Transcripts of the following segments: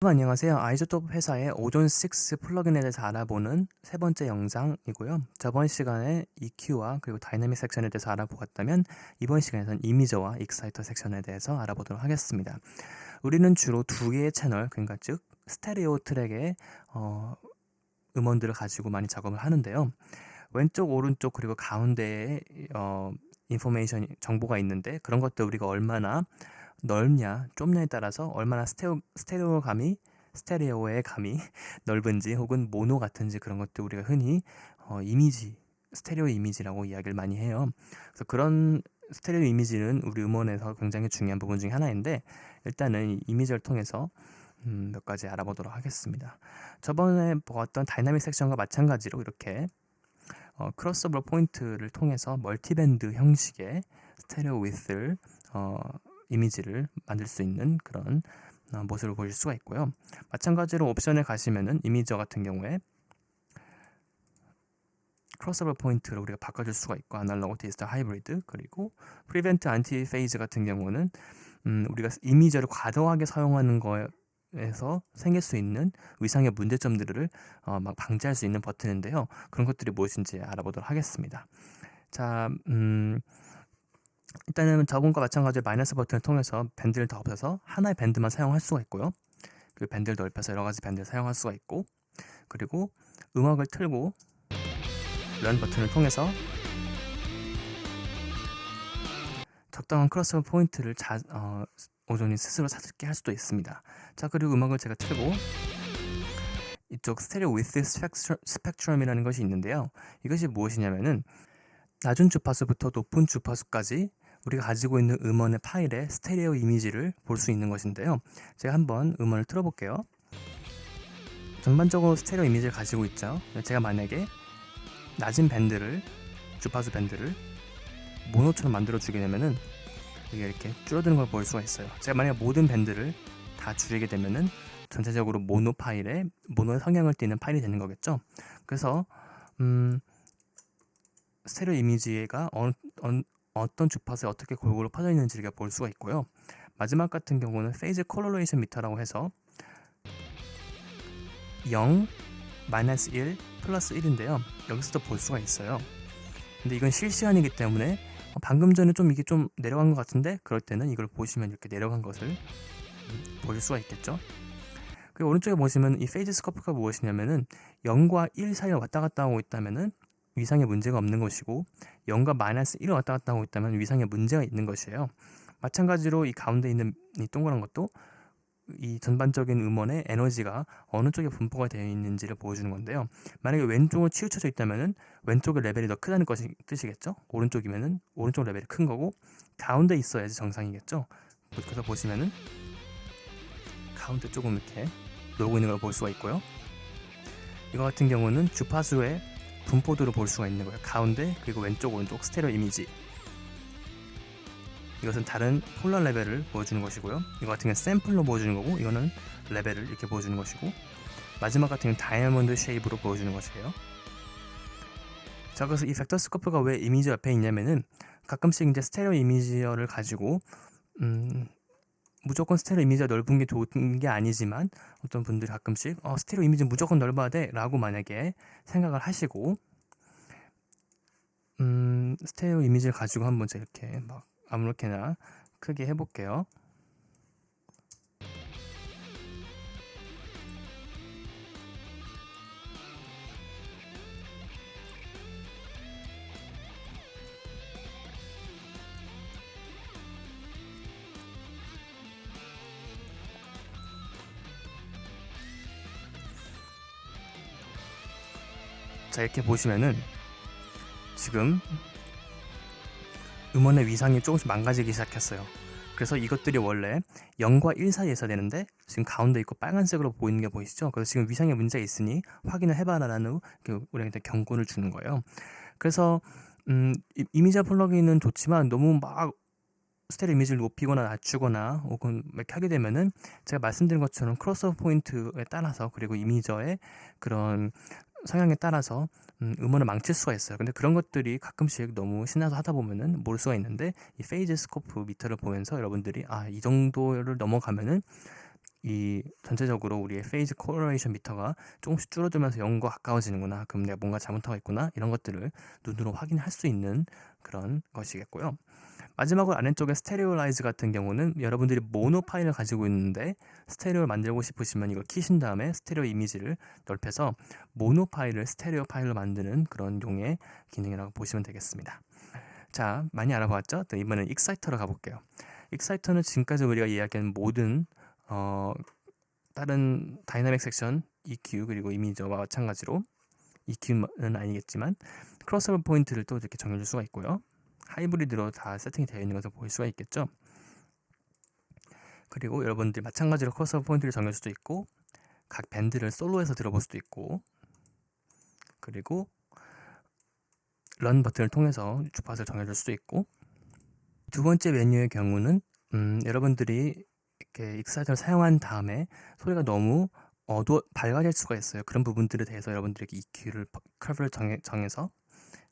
안녕하세요. 아이조톱 회사의 오존 6 플러그인에 대해서 알아보는 세 번째 영상이고요. 저번 시간에 EQ와 그리고 다이내믹 섹션에 대해서 알아보았다면 이번 시간에는 이미저와 익사이터 섹션에 대해서 알아보도록 하겠습니다. 우리는 주로 두 개의 채널, 그러니까 즉 스테레오 트랙의 음원들을 가지고 많이 작업을 하는데요. 왼쪽, 오른쪽 그리고 가운데에 인포메이션 정보가 있는데 그런 것들 우리가 얼마나 넓냐 좁냐에 따라서 얼마나 스테레오의 감이 넓은지 혹은 모노 같은지 그런 것들 우리가 흔히 스테레오 이미지라고 이야기를 많이 해요. 그래서 그런 스테레오 이미지는 우리 음원에서 굉장히 중요한 부분 중에 하나인데 일단은 이 이미지를 통해서 몇 가지 알아보도록 하겠습니다. 저번에 보았던 다이나믹 섹션과 마찬가지로 이렇게 크로스오버 포인트를 통해서 멀티밴드 형식의 스테레오 위스를 이미지를 만들 수 있는 그런 모습을 보실 수가 있고요. 마찬가지로 옵션에 가시면은 이미저 같은 경우에 크로스오버 포인트를 우리가 바꿔줄 수가 있고 아날로그 디지털 하이브리드 그리고 프리벤트 안티 페이즈 같은 경우는 우리가 이미저를 과도하게 사용하는 거에서 생길 수 있는 위상의 문제점들을 막 방지할 수 있는 버튼인데요. 그런 것들이 무엇인지 알아보도록 하겠습니다. 자, 일단은 저번과 마찬가지로 마이너스 버튼을 통해서 밴드를 더 없애서 하나의 밴드만 사용할 수가 있고요. 그 밴드를 넓혀서 여러 가지 밴드를 사용할 수가 있고, 그리고 음악을 틀고 런 버튼을 통해서 적당한 크로스오버 포인트를 오존이 스스로 찾게 할 수도 있습니다. 자, 그리고 음악을 제가 틀고 이쪽 스테레오 위스 스펙트럼이라는 것이 있는데요. 이것이 무엇이냐면은 낮은 주파수부터 높은 주파수까지 우리가 가지고 있는 음원의 파일의 스테레오 이미지를 볼 수 있는 것인데요. 제가 한번 음원을 틀어볼게요. 전반적으로 스테레오 이미지를 가지고 있죠. 제가 만약에 낮은 주파수 밴드를 모노처럼 만들어주게 되면은 이게 이렇게 줄어드는 걸 볼 수가 있어요. 제가 만약에 모든 밴드를 다 줄이게 되면은 전체적으로 모노의 성향을 띠는 파일이 되는 거겠죠. 그래서 스테레오 이미지가 어떤 주파수에 어떻게 골고루 퍼져 있는지를 볼 수가 있고요. 마지막 같은 경우는 페이즈 콜러레이션 미터라고 해서 0, 마이너스 1, 플러스 1인데요. 여기서도 볼 수가 있어요. 근데 이건 실시간이기 때문에 방금 전에 이게 좀 내려간 것 같은데 그럴 때는 이걸 보시면 이렇게 내려간 것을 보실 수가 있겠죠. 그리고 오른쪽에 보시면 이 페이즈 스코프가 무엇이냐면은 0과 1 사이를 왔다 갔다 하고 있다면은 위상에 문제가 없는 것이고 0과 마이너스 1을 왔다 갔다 하고 있다면 위상에 문제가 있는 것이에요. 마찬가지로 이 가운데 있는 이 동그란 것도 이 전반적인 음원의 에너지가 어느 쪽에 분포가 되어 있는지를 보여주는 건데요. 만약에 왼쪽으로 치우쳐져 있다면은 왼쪽의 레벨이 더 크다는 것이 뜻이겠죠. 오른쪽이면은 오른쪽 레벨이 큰 거고 가운데 있어야지 정상이겠죠. 그래서 보시면은 가운데 조금 이렇게 놀고 있는 걸 볼 수가 있고요. 이거 같은 경우는 주파수의 분포도를 볼 수가 있는 거예요. 가운데 그리고 왼쪽 오른쪽 스테레오 이미지. 이것은 다른 폴러 레벨을 보여주는 것이고요. 이거 같은 경우는 샘플로 보여주는 거고 이거는 레벨을 이렇게 보여주는 것이고 마지막 같은 경우는 다이아몬드 쉐입으로 보여주는 것이에요. 자, 그래서 이 벡터 스코프가 왜 이미지 옆에 있냐면은 가끔씩 이제 스테레오 이미지어를 가지고 무조건 스테레오 이미지가 넓은 게 좋은 게 아니지만 어떤 분들이 가끔씩 스테레오 이미지 무조건 넓어야 돼 라고 만약에 생각을 하시고 스테레오 이미지를 가지고 한번 제가 이렇게 막 아무렇게나 크게 해볼게요. 자, 이렇게 보시면은 지금 음원의 위상이 조금씩 망가지기 시작했어요. 그래서 이것들이 원래 0과 1 사이에 있어야 되는데 지금 가운데 있고 빨간색으로 보이는 게 보이시죠? 그래서 지금 위상에 문제가 있으니 확인을 해봐라라는 우리한테 경고를 주는 거예요. 그래서 이미지 플러그인은 좋지만 너무 막 스테레오 이미지를 높이거나 낮추거나 혹은 이렇게 하게 되면은 제가 말씀드린 것처럼 크로스오버 포인트에 따라서 그리고 이미저의 그런 성향에 따라서 음원을 망칠 수가 있어요. 근데 그런 것들이 가끔씩 너무 신나서 하다 보면은 모를 수가 있는데 이 페이즈 스코프 미터를 보면서 여러분들이 이 정도를 넘어가면은 이 전체적으로 우리의 페이즈 코러레이션 미터가 조금씩 줄어들면서 0과 가까워지는구나. 그럼 내가 뭔가 잘못하고 있구나. 이런 것들을 눈으로 확인할 수 있는 그런 것이겠고요. 마지막으로 아래쪽에 스테레오라이즈 같은 경우는 여러분들이 모노 파일을 가지고 있는데 스테레오를 만들고 싶으시면 이걸 키신 다음에 스테레오 이미지를 넓혀서 모노 파일을 스테레오 파일로 만드는 그런 용의 기능이라고 보시면 되겠습니다. 자, 많이 알아봤죠? 또 이번엔 익사이터로 가볼게요. 익사이터는 지금까지 우리가 이야기한 모든 다른 다이나믹 섹션, EQ 그리고 이미저와 마찬가지로 EQ는 아니겠지만 크로스오버 포인트를 또 이렇게 정해줄 수가 있고요. 하이브리드로 다 세팅이 되어 있는 것을 볼 수가 있겠죠. 그리고 여러분들이 마찬가지로 크로스오버 포인트를 정할 수도 있고 각 밴드를 솔로에서 들어볼 수도 있고 그리고 런 버튼을 통해서 주파수를 정해줄 수도 있고 두 번째 메뉴의 경우는 여러분들이 이렇게 익사이터를 사용한 다음에 소리가 너무 밝아질 수가 있어요. 그런 부분들에 대해서 여러분들에게 EQ를 커브를 정해서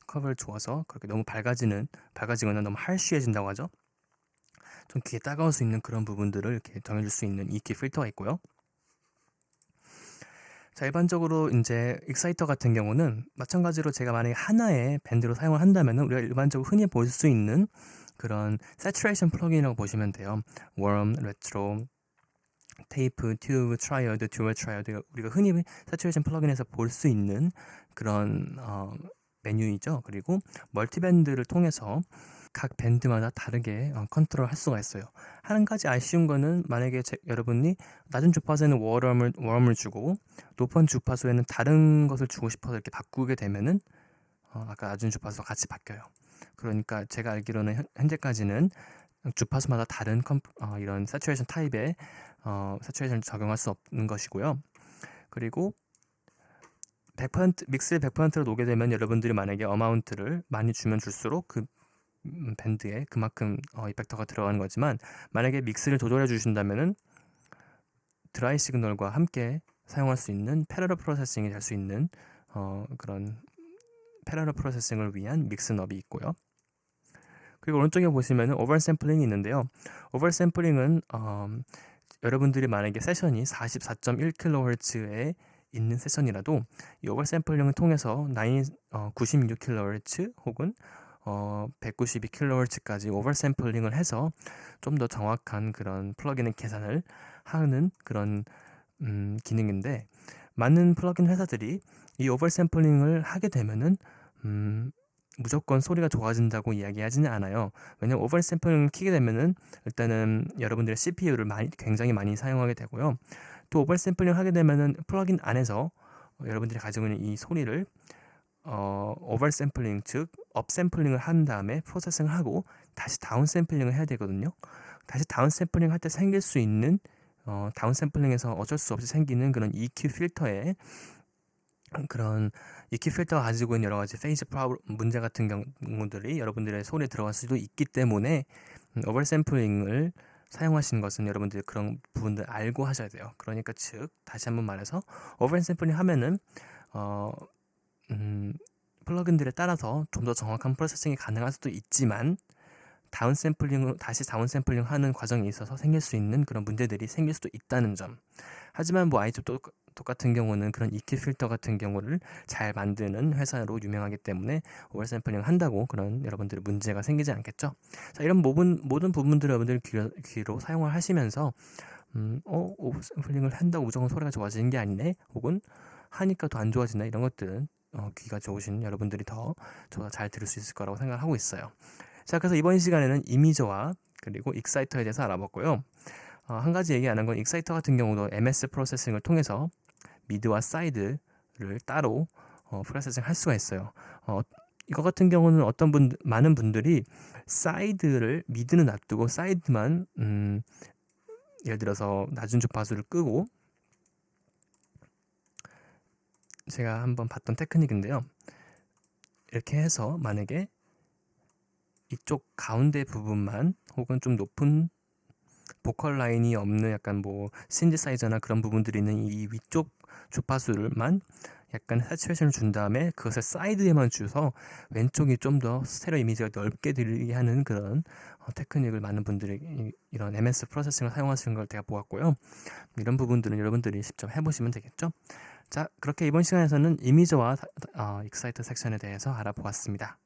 커브를 주어서 그렇게 너무 밝아지거나 너무 할쉬해진다고 하죠. 좀 귀에 따가울 수 있는 그런 부분들을 이렇게 정해줄 수 있는 EQ 필터가 있고요. 자, 일반적으로 이제 익사이터 같은 경우는 마찬가지로 제가 만약에 하나의 밴드로 사용을 한다면 우리가 일반적으로 흔히 볼 수 있는 그런 새츄레이션 플러그인이라고 보시면 돼요. 웜, 레트로, 테이프, 튜브, 트라이어드, 듀얼 트라이어드 우리가 흔히 새츄레이션 플러그인에서 볼 수 있는 그런 메뉴이죠. 그리고 멀티밴드를 통해서 각 밴드마다 다르게 컨트롤 할 수가 있어요. 한 가지 아쉬운 거는 만약에 여러분이 낮은 주파수에는 웜을 주고 높은 주파수에는 다른 것을 주고 싶어서 이렇게 바꾸게 되면은 아까 낮은 주파수와 같이 바뀌어요. 그러니까 제가 알기로는 현재까지는 주파수마다 다른 이런 새츄레이션 타입의 새츄레이션을 적용할 수 없는 것이고요. 그리고 100% 믹스를 100%로 놓게 되면 여러분들이 만약에 어마운트를 많이 주면 줄수록 그 밴드에 그만큼 이펙터가 들어가는 거지만 만약에 믹스를 조절해 주신다면은 드라이 시그널과 함께 사용할 수 있는 패러럴 프로세싱이 될 수 있는 그런 패러럴 프로세싱을 위한 믹스 넙이 있고요. 그리고 오른쪽에 보시면은 오버샘플링이 있는데요. 오버샘플링은 여러분들이 만약에 세션이 44.1kHz에 있는 세션이라도 이 오버샘플링을 통해서 96kHz 혹은 192kHz까지 오버샘플링을 해서 좀 더 정확한 그런 플러그인의 계산을 하는 그런 기능인데 많은 플러그인 회사들이 이 오버샘플링을 하게 되면은 무조건 소리가 좋아진다고 이야기하지는 않아요. 왜냐면 오버샘플링을 키게 되면은 일단은 여러분들의 CPU를 굉장히 많이 사용하게 되고요. 또 오버샘플링을 하게 되면은 플러그인 안에서 여러분들이 가지고 있는 이 소리를 오버샘플링 즉 업샘플링을 한 다음에 프로세싱을 하고 다시 다운샘플링을 해야 되거든요. 다시 다운샘플링 할 때 생길 수 있는 다운샘플링에서 어쩔 수 없이 생기는 그런 EQ 필터의 그런 EQ 필터가 가지고 있는 여러 가지 페이즈 문제 같은 경우들이 여러분들의 소리에 들어갈 수도 있기 때문에 오버샘플링을 사용하시는 것은 여러분들이 그런 부분들 알고 하셔야 돼요. 그러니까 즉 다시 한번 말해서 오버샘플링 하면은 플러그인들에 따라서 좀 더 정확한 프로세싱이 가능할 수도 있지만 다시 다운샘플링 하는 과정에 있어서 생길 수 있는 그런 문제들이 생길 수도 있다는 점. 하지만 뭐 아이소톡 같은 경우는 그런 EQ 필터 같은 경우를 잘 만드는 회사로 유명하기 때문에 오버샘플링 한다고 그런 여러분들의 문제가 생기지 않겠죠. 자, 이런 모든 부분들을 여러분들 귀로 사용을 하시면서 오버샘플링을 한다고 무조건 소리가 좋아지는 게 아니네 혹은 하니까 더 안 좋아지네 이런 것들은 귀가 좋으신 여러분들이 더 잘 들을 수 있을 거라고 생각하고 있어요. 자, 그래서 이번 시간에는 이미저와 그리고 익사이터에 대해서 알아봤고요. 한 가지 얘기 안 한 건 익사이터 같은 경우도 MS 프로세싱을 통해서 미드와 사이드를 따로 프로세싱 할 수가 있어요. 이거 같은 경우는 많은 분들이 미드는 놔두고 사이드만 예를 들어서 낮은 주파수를 끄고 제가 한번 봤던 테크닉인데요. 이렇게 해서 만약에 이쪽 가운데 부분만 혹은 좀 높은 보컬 라인이 없는 약간 뭐 신디사이저나 그런 부분들이 있는 이 위쪽 주파수를만 약간 새츄레이션을 준 다음에 그것을 사이드에만 주서 왼쪽이 좀 더 스테레오 이미지가 넓게 들리게 하는 그런 테크닉을 많은 분들이 이런 MS 프로세싱을 사용하시는 걸 제가 보았고요. 이런 부분들은 여러분들이 직접 해보시면 되겠죠. 자, 그렇게 이번 시간에서는 이미저와 익사이트 섹션에 대해서 알아보았습니다.